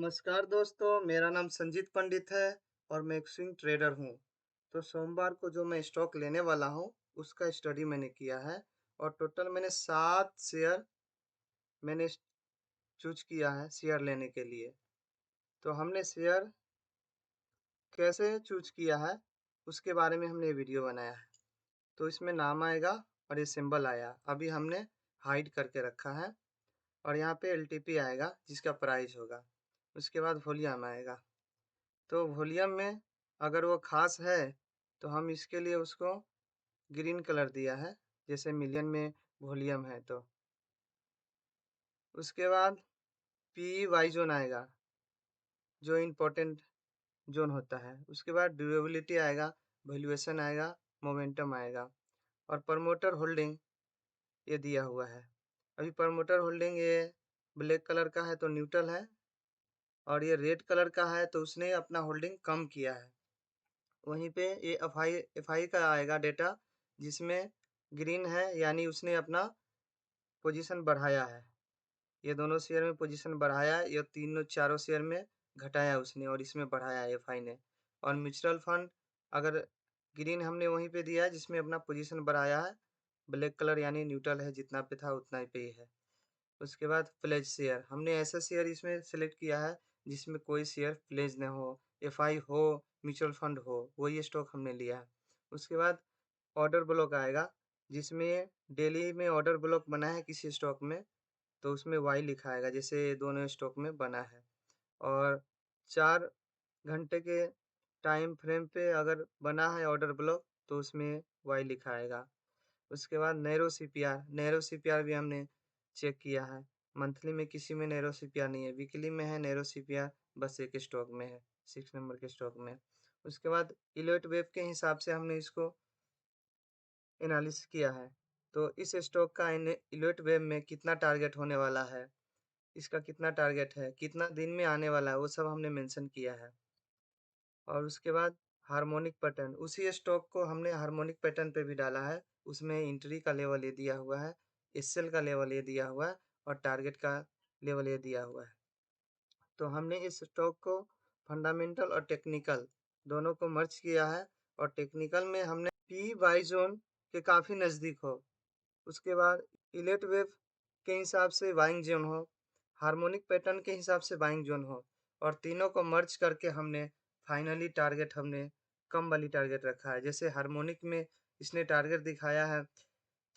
नमस्कार दोस्तों, मेरा नाम संजीत पंडित है और मैं एक स्विंग ट्रेडर हूँ। तो सोमवार को जो मैं स्टॉक लेने वाला हूँ, उसका स्टडी मैंने किया है और टोटल मैंने 7 शेयर मैंने चूज़ किया है शेयर लेने के लिए। तो हमने शेयर कैसे चूज़ किया है, उसके बारे में हमने वीडियो बनाया है। तो इसमें नाम आएगा और ये सिंबल आया। अभी हमने हाइड करके रखा है और यहाँ पे एलटीपी आएगा जिसका प्राइस होगा। उसके बाद वॉल्यूम आएगा। तो वॉल्यूम में अगर वो ख़ास है, तो हम इसके लिए उसको ग्रीन कलर दिया है, जैसे मिलियन में वॉल्यूम है तो। उसके बाद पीई वाई ज़ोन आएगा, जो इम्पोर्टेंट ज़ोन होता है। उसके बाद ड्यूरेबिलिटी आएगा, वैल्यूएशन आएगा, मोमेंटम आएगा और प्रमोटर होल्डिंग ये दिया हुआ है। अभी प्रमोटर होल्डिंग ये ब्लैक कलर का है तो न्यूट्रल है और ये रेड कलर का है तो उसने अपना होल्डिंग कम किया है। वहीं पे ये एफआई का आएगा डेटा, जिसमें ग्रीन है यानी उसने अपना पोजीशन बढ़ाया है। ये दोनों शेयर में पोजीशन बढ़ाया, ये तीनों चारों शेयर में घटाया उसने और इसमें बढ़ाया एफआई ने। और म्यूचुअल फंड अगर ग्रीन हमने वहीं पे दिया है जिसमें अपना पोजीशन बढ़ाया है, ब्लैक कलर यानी न्यूट्रल है, जितना पे था उतना ही पे ही है। उसके बाद प्लेज शेयर, हमने ऐसा शेयर इसमें सेलेक्ट किया है जिसमें कोई शेयर प्लेज न हो, एफआई हो, म्यूचुअल फंड हो, वही स्टॉक हमने लिया है। उसके बाद ऑर्डर ब्लॉक आएगा, जिसमें डेली में ऑर्डर ब्लॉक बना है किसी स्टॉक में, तो उसमें वाई लिखा आएगा, जैसे दोनों स्टॉक में बना है। और 4 घंटे के टाइम फ्रेम पे अगर बना है ऑर्डर ब्लॉक, तो उसमें वाई लिखा आएगा। उसके बाद नैरो सीपीआर भी हमने चेक किया है। मंथली में किसी में नैरो सीपीआर नहीं है, वीकली में है नैरो सीपीआर, बस एक स्टॉक में है, 6 नंबर के स्टॉक में। उसके बाद इलोट वेब के हिसाब से हमने इसको एनालिसिस किया है। तो इस स्टॉक का इलोट वेब में कितना टारगेट होने वाला है, इसका कितना टारगेट है, कितना दिन में आने वाला है, वो सब हमने मेंशन किया है। और उसके बाद हार्मोनिक पैटर्न, उसी स्टॉक को हमने हार्मोनिक पैटर्न पे भी डाला है। उसमें एंट्री का लेवल ये दिया हुआ है, एसएल का लेवल ये दिया हुआ है और टारगेट का लेवल ये दिया हुआ है। तो हमने इस स्टॉक को फंडामेंटल और टेक्निकल दोनों को मर्ज किया है और टेक्निकल में हमने पी बाई जोन के काफ़ी नज़दीक हो, उसके बाद इलेट वेव के हिसाब से बाइंग जोन हो, हार्मोनिक पैटर्न के हिसाब से बाइंग जोन हो, और तीनों को मर्ज करके हमने फाइनली टारगेट हमने कम वाली टारगेट रखा है। जैसे हार्मोनिक में इसने टारगेट दिखाया है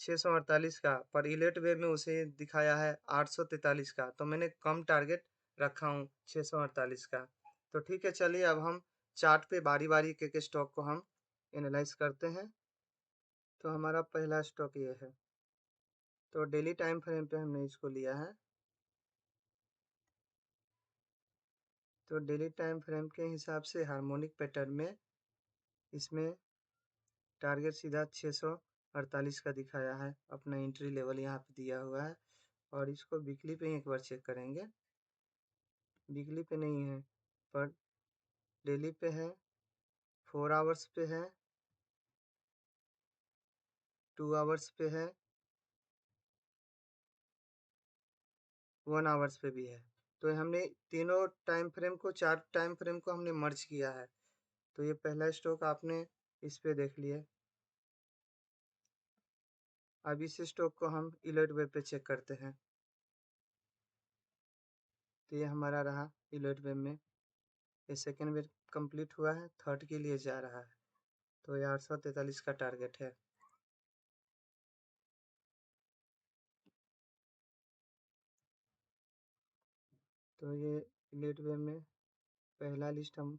648 का, पर इलेट वेव में उसे दिखाया है 843 का, तो मैंने कम टारगेट रखा हूँ 648 का। तो ठीक है, चलिए अब हम चार्ट पे बारी बारी के स्टॉक को हम एनालाइज करते हैं। तो हमारा पहला स्टॉक ये है, तो डेली टाइम फ्रेम पे हमने इसको लिया है। तो डेली टाइम फ्रेम के हिसाब से हार्मोनिक पैटर्न में इसमें टारगेट सीधा 648 का दिखाया है, अपना एंट्री लेवल यहाँ पे दिया हुआ है। और इसको वीकली पे एक बार चेक करेंगे, वीकली पे नहीं है पर डेली पे है, 4 आवर्स पे है, 2 आवर्स पे है, 1 आवर्स पे भी है। तो हमने तीनों टाइम फ्रेम को, 4 टाइम फ्रेम को हमने मर्ज किया है। तो ये पहला स्टॉक आपने इस पे देख लिया। अब इस स्टॉक को हम इलर्ट वेब पे चेक करते हैं। तो ये हमारा रहा इलर्ट वेब में, ये सेकेंड वेब कंप्लीट हुआ है, थर्ड के लिए जा रहा है। तो ये 843 का टारगेट है। तो ये इलर्ट वेब में पहला लिस्ट हम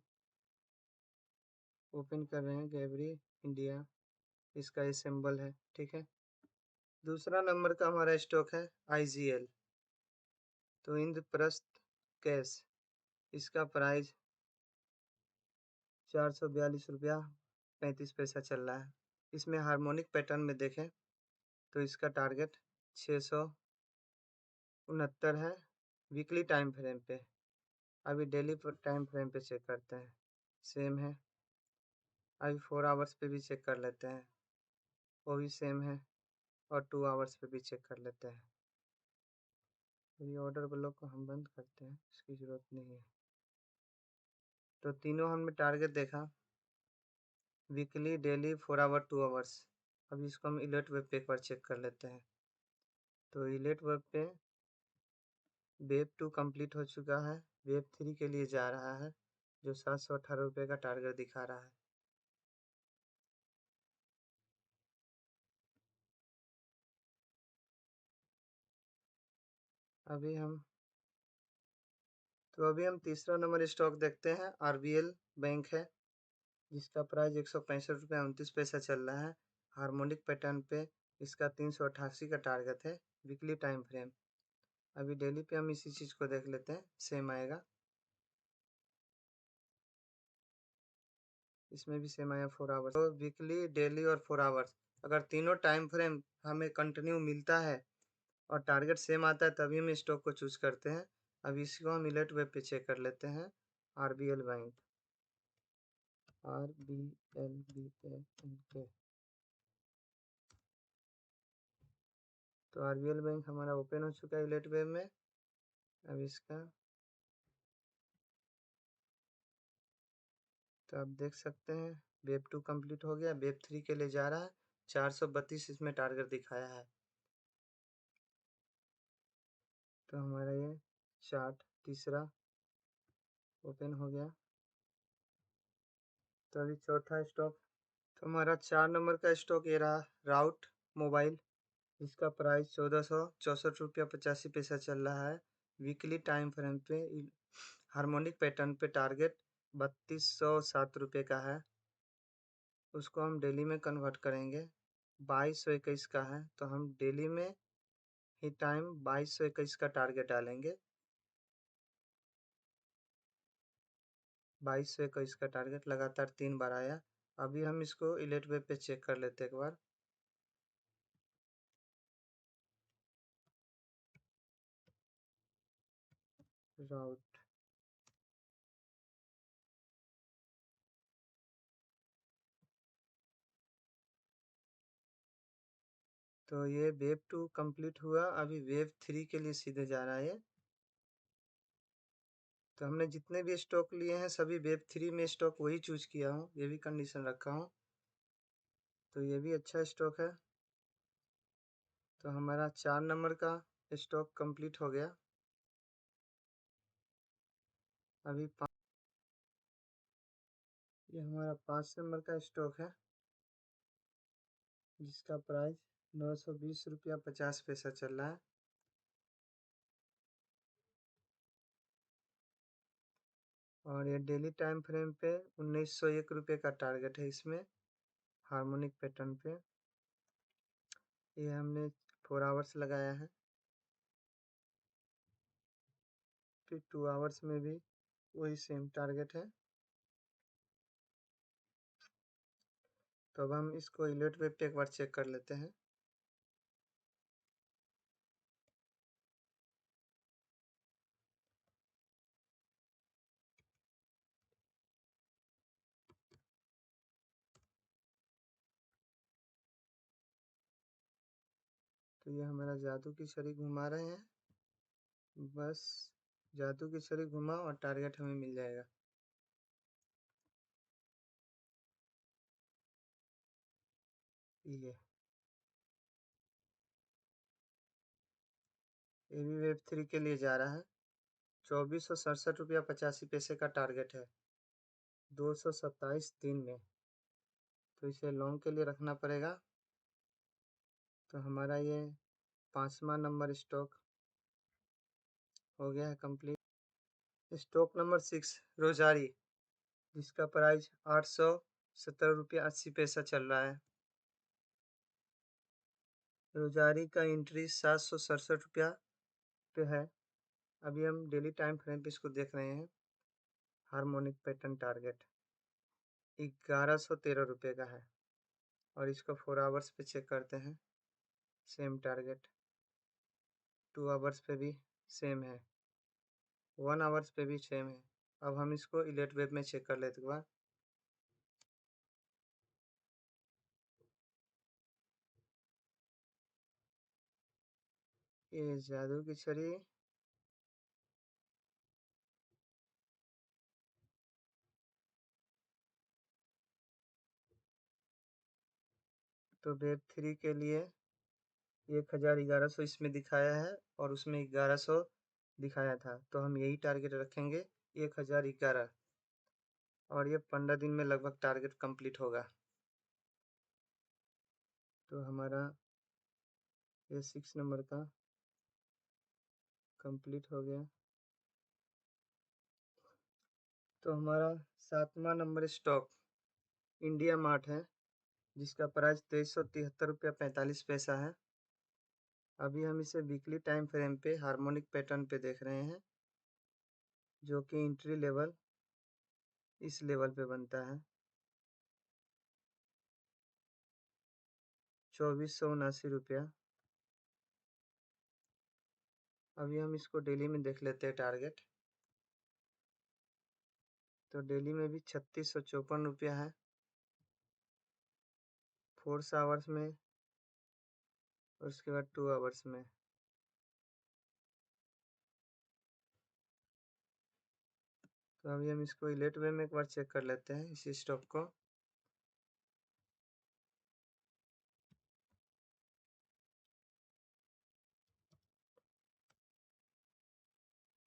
ओपन कर रहे हैं, गैबरी इंडिया, इसका ये सिंबल है, ठीक है। दूसरा नंबर का हमारा स्टॉक है आईजीएल, तो इंद्रप्रस्थ गैस, इसका प्राइस 442 रुपया 35 पैसा चल रहा है। इसमें हार्मोनिक पैटर्न में देखें तो इसका टारगेट 669 है वीकली टाइम फ्रेम पे। अभी डेली टाइम फ्रेम पे चेक करते हैं, सेम है। अभी 4 आवर्स पे भी चेक कर लेते हैं, वो भी सेम है। और 2 आवर्स पे भी चेक कर लेते हैं। तो ये ऑर्डर ब्लॉक को हम बंद करते हैं, इसकी ज़रूरत नहीं है। तो तीनों हमने टारगेट देखा, वीकली, डेली, 4 आवर, 2 आवर्स। अब इसको हम इलेट वेब पे एक बार चेक कर लेते हैं। तो इलेट वेब पे वेब 2 कंप्लीट हो चुका है, वेब 3 के लिए जा रहा है, जो 718 रुपये का टारगेट दिखा रहा है। अभी हम तीसरा नंबर स्टॉक देखते हैं, आरबीएल बैंक है, जिसका प्राइस 165 रुपये 29 पैसा चल रहा है। हार्मोनिक पैटर्न पे इसका 388 का टारगेट है, वीकली टाइम फ्रेम। अभी डेली पे हम इसी चीज़ को देख लेते हैं, सेम आएगा, इसमें भी सेम आया 4 आवर्स। तो वीकली, डेली और 4 आवर्स, अगर तीनों टाइम फ्रेम हमें कंटिन्यू मिलता है और टारगेट सेम आता है, तभी हम स्टॉक को चूज करते हैं। अब इसको हम इलेट वेब पे चेक कर लेते हैं, आरबीएल बैंक, RBLBANK। तो आरबीएल बैंक हमारा ओपन हो चुका है इलेट वेब में। अब इसका तो आप देख सकते हैं, वेब 2 कंप्लीट हो गया, वेब 3 के लिए जा रहा है, 432 इसमें टारगेट दिखाया है। तो हमारा ये चार्ट तीसरा ओपन हो गया। तो अभी चौथा स्टॉक, तो हमारा 4 नंबर का स्टॉक ये रहा, राउट मोबाइल, इसका प्राइस 1464 रुपया 85 पैसा चल रहा है, वीकली टाइम फ्रेम पे हार्मोनिक पैटर्न पे टारगेट 3207 रुपये का है। उसको हम डेली में कन्वर्ट करेंगे, 2221 का है, तो हम डेली में ही टाइम 2221 का टारगेट डालेंगे, 2221 का टारगेट लगातार 3 बार आया। अभी हम इसको इलेट वेब पे चेक कर लेते हैं एक बार। राउट, तो ये वेब 2 कंप्लीट हुआ, अभी वेब 3 के लिए सीधे जा रहा है ये। तो हमने जितने भी स्टॉक लिए हैं सभी वेब 3 में स्टॉक वही चूज किया हूँ, ये भी कंडीशन रखा हूँ, तो ये भी अच्छा स्टॉक है। तो हमारा 4 नंबर का स्टॉक कंप्लीट हो गया। अभी ये हमारा 5 नंबर का स्टॉक है, जिसका प्राइस 920 रुपया 50 पैसा चल रहा है। और ये डेली टाइम फ्रेम पे 1901 रुपये का टारगेट है इसमें, हार्मोनिक पैटर्न पे। ये हमने 4 आवर्स लगाया है, फिर 2 आवर्स में भी वही सेम टारगेट है। तो अब हम इसको इलेट वेब पे एक बार चेक कर लेते हैं। तो ये हमारा जादू की छड़ी घुमा रहे हैं, बस जादू की छड़ी घुमाओ और टारगेट हमें मिल जाएगा। ये भी वेब 3 के लिए जा रहा है, 2467 रुपया 85 पैसे का टारगेट है, 227 दिन में। तो इसे लॉन्ग के लिए रखना पड़ेगा। तो हमारा ये 5वां नंबर स्टॉक हो गया है कंप्लीट। स्टॉक नंबर 6, रोजारी, जिसका प्राइस 817 रुपया 80 पैसा चल रहा है। रोजारी का एंट्री 767 रुपया पे है। अभी हम डेली टाइम फ्रेम पे इसको देख रहे हैं, हार्मोनिक पैटर्न टारगेट 1113 रुपये का है। और इसको 4 आवर्स पे चेक करते हैं, सेम टारगेट, 2 आवर्स पे भी सेम है, 1 आवर्स पे भी सेम है। अब हम इसको इलेट वेब में चेक कर लेते हैं। ये जादू की छड़ी तो वेब 3 के लिए 1100 इसमें दिखाया है और उसमें 1100 दिखाया था, तो हम यही टारगेट रखेंगे 1011 और ये 15 दिन में लगभग टारगेट कंप्लीट होगा। तो हमारा ये 6 नंबर का कंप्लीट हो गया। तो हमारा 7वां नंबर स्टॉक इंडिया मार्ट है, जिसका प्राइस 2373 रुपया 45 पैसा है। अभी हम इसे वीकली टाइम फ्रेम पे हार्मोनिक पैटर्न पे देख रहे हैं, जो कि एंट्री लेवल इस लेवल पे बनता है 2479 रुपया। अभी हम इसको डेली में देख लेते हैं टारगेट। तो डेली में भी 3654 रुपया है 4 आवर्स में और उसके बाद 2 आवर्स में। तो अभी हम इसको इलेट वे में एक बार चेक कर लेते हैं इसी स्टॉक को।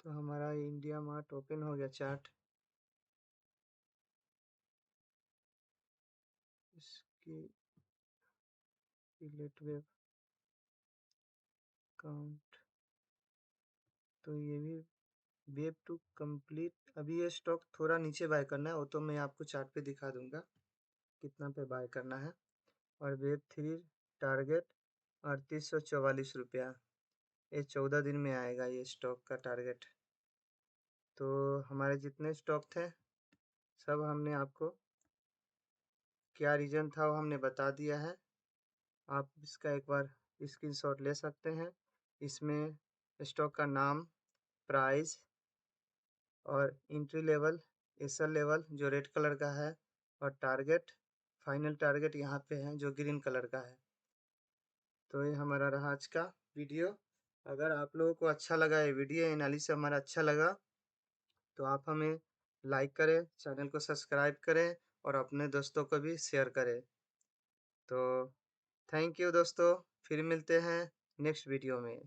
तो हमारा इंडिया मार्ट ओपन हो गया चार्ट। इसकी इलेट वे काउंट, तो ये भी वेब टू कंप्लीट। अभी ये स्टॉक थोड़ा नीचे बाय करना है, वो तो मैं आपको चार्ट पे दिखा दूंगा कितना पे बाय करना है। और वेब 3 टारगेट 3844 रुपया, ये 14 दिन में आएगा ये स्टॉक का टारगेट। तो हमारे जितने स्टॉक थे सब हमने आपको क्या रीजन था वो हमने बता दिया है। आप इसका एक बार स्क्रीनशॉट ले सकते हैं। इसमें स्टॉक का नाम, प्राइस और एंट्री लेवल, एसएल लेवल जो रेड कलर का है, और टारगेट, फाइनल टारगेट यहाँ पे है जो ग्रीन कलर का है। तो ये हमारा रहा आज का वीडियो। अगर आप लोगों को अच्छा लगा ये वीडियो एनालिसिस हमारा अच्छा लगा, तो आप हमें लाइक करें, चैनल को सब्सक्राइब करें और अपने दोस्तों को भी शेयर करें। तो थैंक यू दोस्तों, फिर मिलते हैं नेक्स्ट वीडियो में।